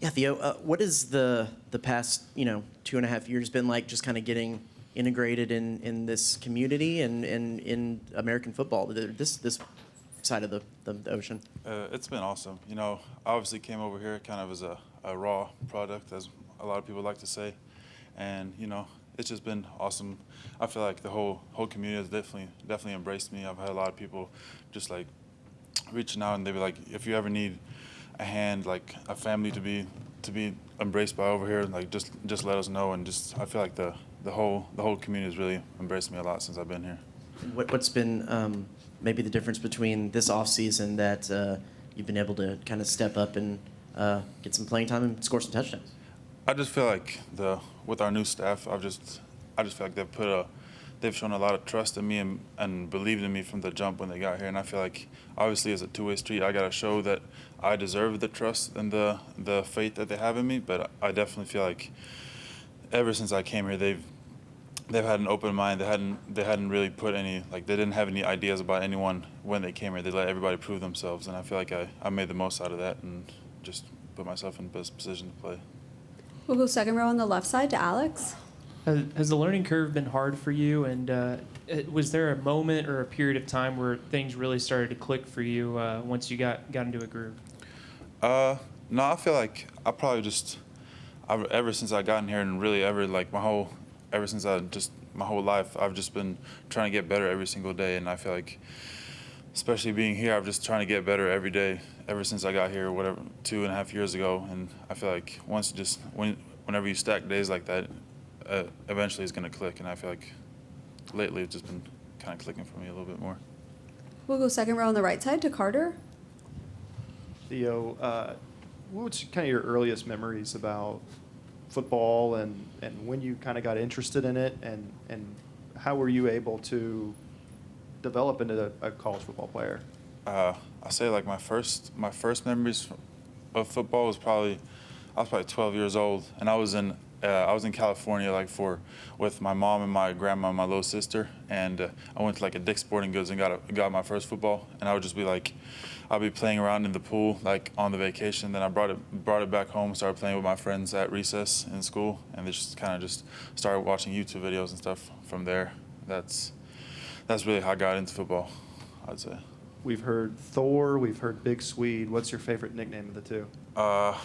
Yeah, Theo, what is the past 2.5 years been like? Just kind of getting integrated in this community and in American football, this side of the ocean. It's been awesome. I obviously came over here kind of as a raw product, as a lot of people like to say, and it's just been awesome. I feel like the whole community has definitely embraced me. I've had a lot of people just like reaching out, and they be like, if you ever need a hand, like a family to be embraced by over here, like just let us know. And just I feel like the whole community has really embraced me a lot since I've been here. What's been maybe the difference between this offseason that you've been able to kind of step up and get some playing time and score some touchdowns? I just feel like with our new staff, I just feel like they've shown a lot of trust in me and believed in me from the jump when they got here. And I feel like obviously as a two-way street, I got to show that I deserve the trust and the faith that they have in me. But I definitely feel like ever since I came here, they've had an open mind. They hadn't really put any, like, they didn't have any ideas about anyone when they came here. They let everybody prove themselves, and I feel like I made the most out of that and just put myself in the best position to play. We'll go second row on the left side to Alex. Has the learning curve been hard for you? And was there a moment or a period of time where things really started to click for you once you got into a groove? No, I feel like I probably ever since I got in here and really ever since my whole life, I've just been trying to get better every single day. And I feel like, especially being here, I'm just trying to get better every day ever since I got here, 2.5 years ago. And I feel like whenever you stack days like that, eventually it's going to click. And I feel like lately it's just been kind of clicking for me a little bit more. We'll go second row on the right side to Carter. Theo, what's kind of your earliest memories about football and when you kind of got interested in it, and how were you able to develop into a college football player? I say like my first memories of football was I was probably 12 years old, and I was in California with my mom and my grandma and my little sister, and I went to like a Dick's Sporting Goods and got my first football, and I would just be like, I'll be playing around in the pool like on the vacation. Then I brought it back home, started playing with my friends at recess in school, and they just kind of just started watching YouTube videos and stuff from there. That's really how I got into football, I'd say. We've heard Thor, we've heard Big Swede. What's your favorite nickname of the two? I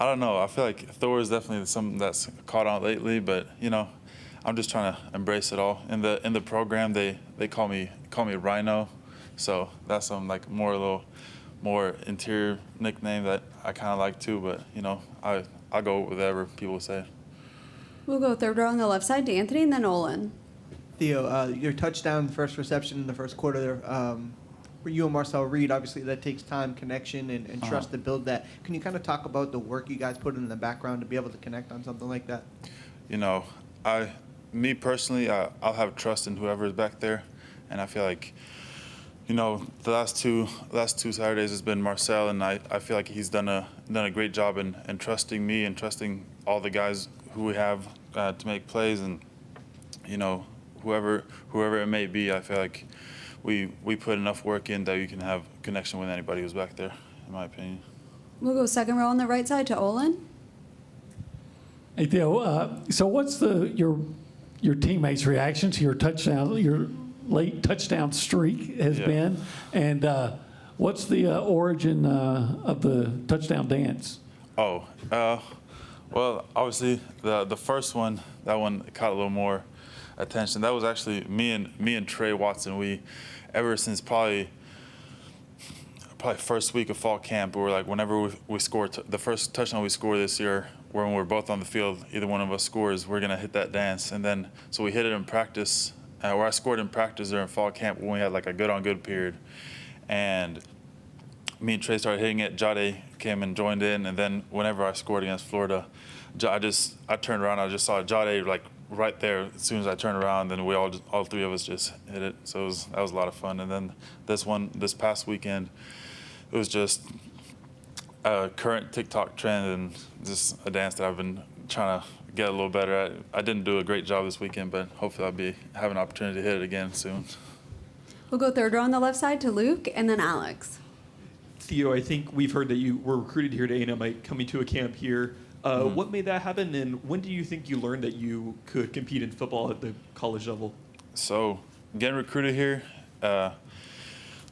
don't know. I feel like Thor is definitely something that's caught on lately, but I'm just trying to embrace it all. In the program, they call me Rhino, so that's some like a little more interior nickname that I kind of like too. But I go with whatever people say. We'll go third row on the left side to Anthony and then Olin. Theo, your touchdown, first reception in the first quarter there, for you and Marcel Reed, obviously that takes time, connection, and trust to build that. Can you kind of talk about the work you guys put in the background to be able to connect on something like that? Me personally, I'll have trust in whoever is back there, and I feel like, the last two Saturdays has been Marcel, and I feel like he's done a great job in trusting me and trusting all the guys who we have to make plays, and whoever it may be, I feel like we put enough work in that you can have connection with anybody who's back there, in my opinion. We'll go second row on the right side to Olin. Hey Theo, so what's your teammates' reaction to your late touchdown streak has been, and what's the origin of the touchdown dance? Well, obviously the first one, that one caught a little more attention. That was actually me and Trey Watson. We, ever since probably first week of fall camp, we were like, whenever we scored the first touchdown we scored this year, when we're both on the field, either one of us scores, we're gonna hit that dance. And then so we hit it in practice, where I scored in practice during fall camp when we had like a good-on-good period, and me and Trey started hitting it. Jade came and joined in, and then whenever I scored against Florida, I turned around, I just saw Jade like right there. As soon as I turned around, then we all three of us just hit it. So that was a lot of fun. And then this past weekend, it was just a current TikTok trend and just a dance that I've been trying to get a little better at. I didn't do a great job this weekend, but hopefully I'll have an opportunity to hit it again soon. We'll go third row on the left side to Luke and then Alex. Theo, I think we've heard that you were recruited here to A&M by coming to a camp here. What made that happen, and when do you think you learned that you could compete in football at the college level? So getting recruited here,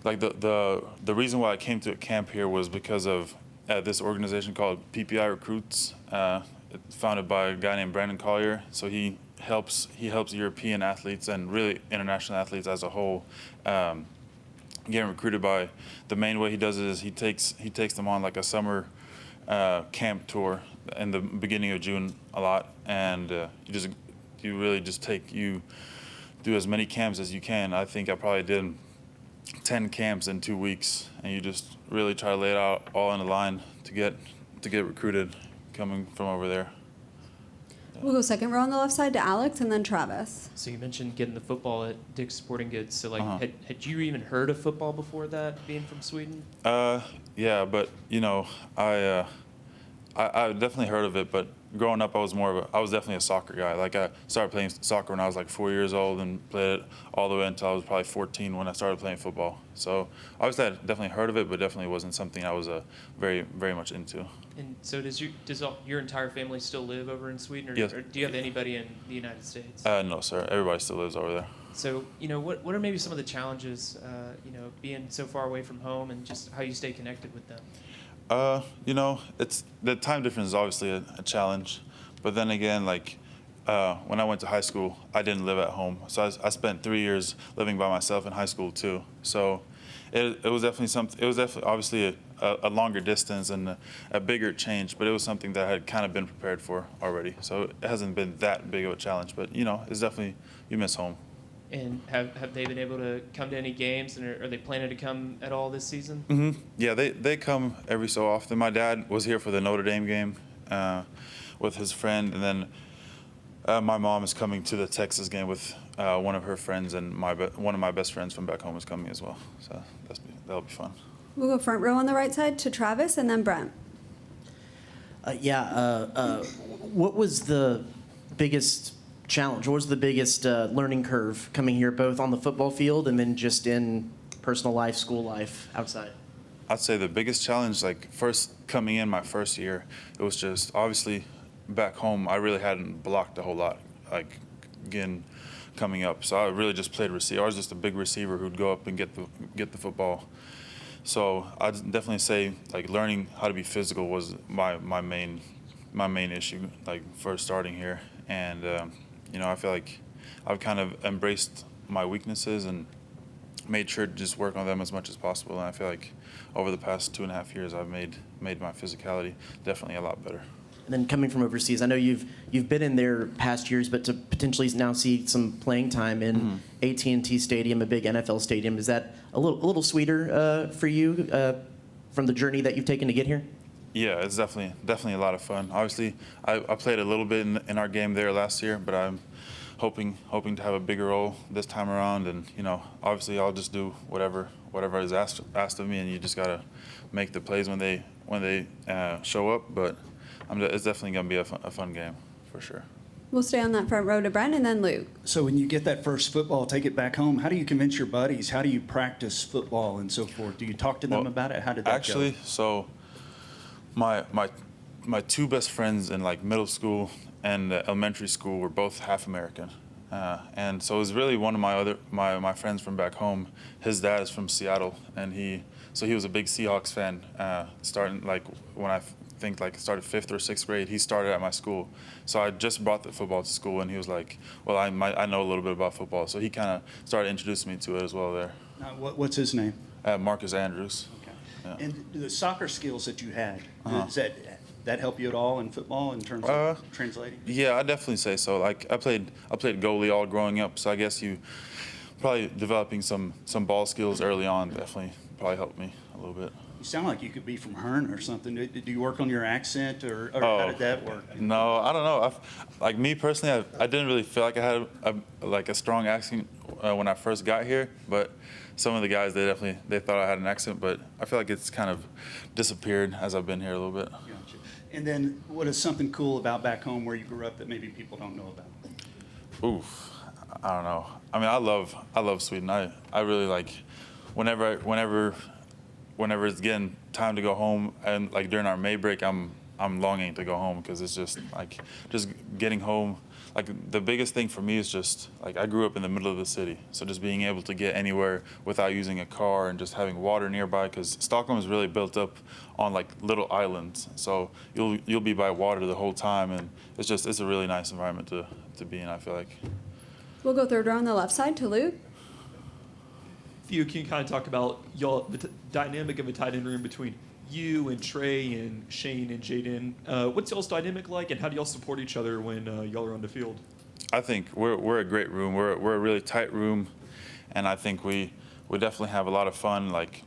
like the reason why I came to a camp here was because of this organization called PPI Recruits, founded by a guy named Brandon Collier. So he helps European athletes and really international athletes as a whole getting recruited. By the main way he does it is he takes them on like a summer camp tour in the beginning of June a lot, and you really just you do as many camps as you can. I think I probably did 10 camps in 2 weeks, and you just really try to lay it out all in a line to get recruited coming from over there. We'll go second row on the left side to Alex and then Travis. So you mentioned getting the football at Dick's Sporting Goods. So like, Uh-huh. had you even heard of football before that, being from Sweden? Yeah, but I definitely heard of it, but growing up I was definitely a soccer guy. Like I started playing soccer when I was like 4 years old and played it all the way until I was probably 14 when I started playing football. So obviously I definitely heard of it, but definitely wasn't something I was very, very much into. And so does your entire family still live over in Sweden, or, Yes. or do you have anybody in the United States? No, sir. Everybody still lives over there. So, what are maybe some of the challenges, being so far away from home, and just how you stay connected with them? It's the time difference is obviously a challenge, but then again, like when I went to high school, I didn't live at home, so I spent 3 years living by myself in high school too. So it was definitely something. It was definitely obviously a longer distance and a bigger change, but it was something that I had kind of been prepared for already. So it hasn't been that big of a challenge, but it's definitely, you miss home. And have they been able to come to any games, and are they planning to come at all this season? Mm-hmm. Yeah, they come every so often. My dad was here for the Notre Dame game with his friend, and then my mom is coming to the Texas game with one of her friends, and one of my best friends from back home is coming as well. So that'll be fun. We'll go front row on the right side to Travis and then Brent. What was the biggest challenge? What was the biggest learning curve coming here, both on the football field and then just in personal life, school life, outside? I'd say the biggest challenge, like first coming in my first year, it was just obviously back home I really hadn't blocked a whole lot, like again coming up. So I really just played receiver. I was just a big receiver who'd go up and get the football. So I'd definitely say like learning how to be physical was my main issue, like first starting here. And I feel like I've kind of embraced my weaknesses and made sure to just work on them as much as possible. And I feel like over the past 2.5 years, I've made my physicality definitely a lot better. And then coming from overseas, I know you've been in there past years, but to potentially now see some playing time in AT&T Stadium, a big NFL stadium, is that a little sweeter for you from the journey that you've taken to get here? Yeah, it's definitely a lot of fun. Obviously, I played a little bit in our game there last year, but I'm hoping to have a bigger role this time around. And obviously, I'll just do whatever is asked of me, and you just gotta make the plays when they show up. But it's definitely gonna be a fun game for sure. We'll stay on that front row to Brent and then Luke. So when you get that first football, take it back home, how do you convince your buddies? How do you practice football and so forth? Do you talk to them about it? How did that actually go? So my two best friends in like middle school and elementary school were both half American, and so it was really one of my friends from back home. His dad is from Seattle, and he was a big Seahawks fan. Starting like when I think like started 5th or 6th grade, he started at my school. So I just brought the football to school, and he was like, "Well, I know a little bit about football," so he kind of started introducing me to it as well there. What's his name? Marcus Andrews. Okay. Yeah. And the soccer skills that you had, Uh-huh. does that help you at all in football in terms of translating? Yeah, I'd definitely say so. Like I played goalie all growing up, so I guess you probably developing some ball skills early on definitely probably helped me a little bit. You sound like you could be from Hearn or something. Do you work on your accent, or how did that work? No, I don't know. Like me personally, I didn't really feel like I had a strong accent when I first got here, but some of the guys they thought I had an accent, but I feel like it's kind of disappeared as I've been here a little bit. Gotcha. And then what is something cool about back home where you grew up that maybe people don't know about? Oof, I don't know. I mean, I love Sweden. I really like whenever whenever it's getting time to go home, and like during our May break, I'm longing to go home because it's just like just getting home. Like the biggest thing for me is just like I grew up in the middle of the city, so just being able to get anywhere without using a car and just having water nearby, because Stockholm is really built up on like little islands, so you'll be by water the whole time, and it's a really nice environment to be in, I feel like. We'll go third row on the left side to Luke. Theo, can you kind of talk about y'all the dynamic of a tight end room between you and Trey and Shane and Jaden? What's y'all's dynamic like, and how do y'all support each other when y'all are on the field? I think we're a great room. We're a really tight room, and I think we definitely have a lot of fun. Like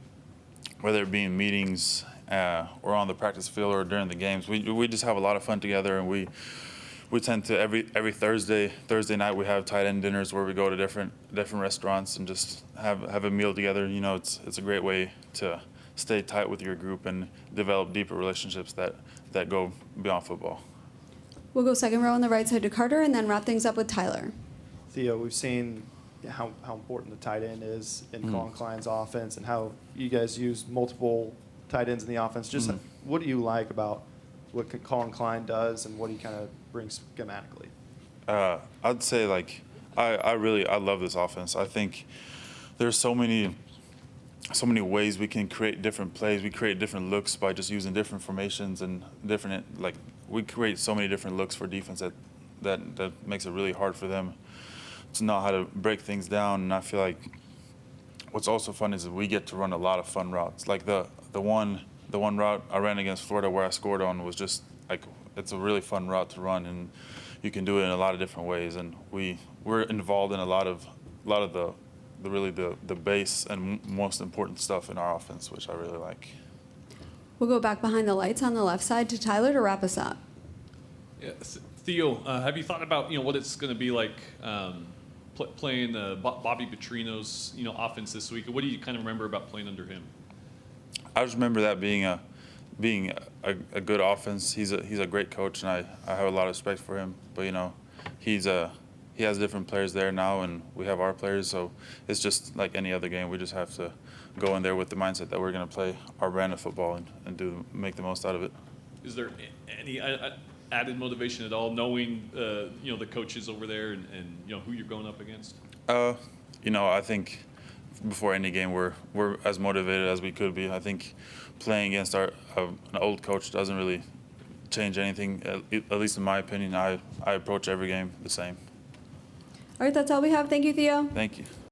whether it be in meetings or on the practice field or during the games, we just have a lot of fun together, and we tend to every Thursday night we have tight end dinners where we go to different restaurants and just have a meal together. You know, it's a great way to stay tight with your group and develop deeper relationships that go beyond football. We'll go second row on the right side to Carter and then wrap things up with Tyler. Theo, we've seen how important the tight end is in Colin Klein's offense and how you guys use multiple tight ends in the offense. Just what do you like about what Colin Klein does and what he kind of brings schematically? I'd say like I love this offense. I think there's so many ways we can create different plays. We create different looks by just using different formations and different, like we create so many different looks for defense that makes it really hard for them to know how to break things down. And I feel like what's also fun is that we get to run a lot of fun routes. Like the one route I ran against Florida where I scored on was just like, it's a really fun route to run, and you can do it in a lot of different ways. And we're involved in a lot of the base and most important stuff in our offense, which I really like. We'll go back behind the lights on the left side to Tyler to wrap us up. Yeah, Theo, have you thought about what it's going to be like playing Bobby Petrino's offense this week? What do you kind of remember about playing under him? I just remember that being a good offense. He's a great coach, and I have a lot of respect for him. But he has different players there now, and we have our players. So it's just like any other game. We just have to go in there with the mindset that we're going to play our brand of football and make the most out of it. Is there any added motivation at all, knowing the coaches over there and who you're going up against? I think before any game we're as motivated as we could be. I think playing against an old coach doesn't really change anything. At least in my opinion, I approach every game the same. All right, that's all we have. Thank you, Theo. Thank you.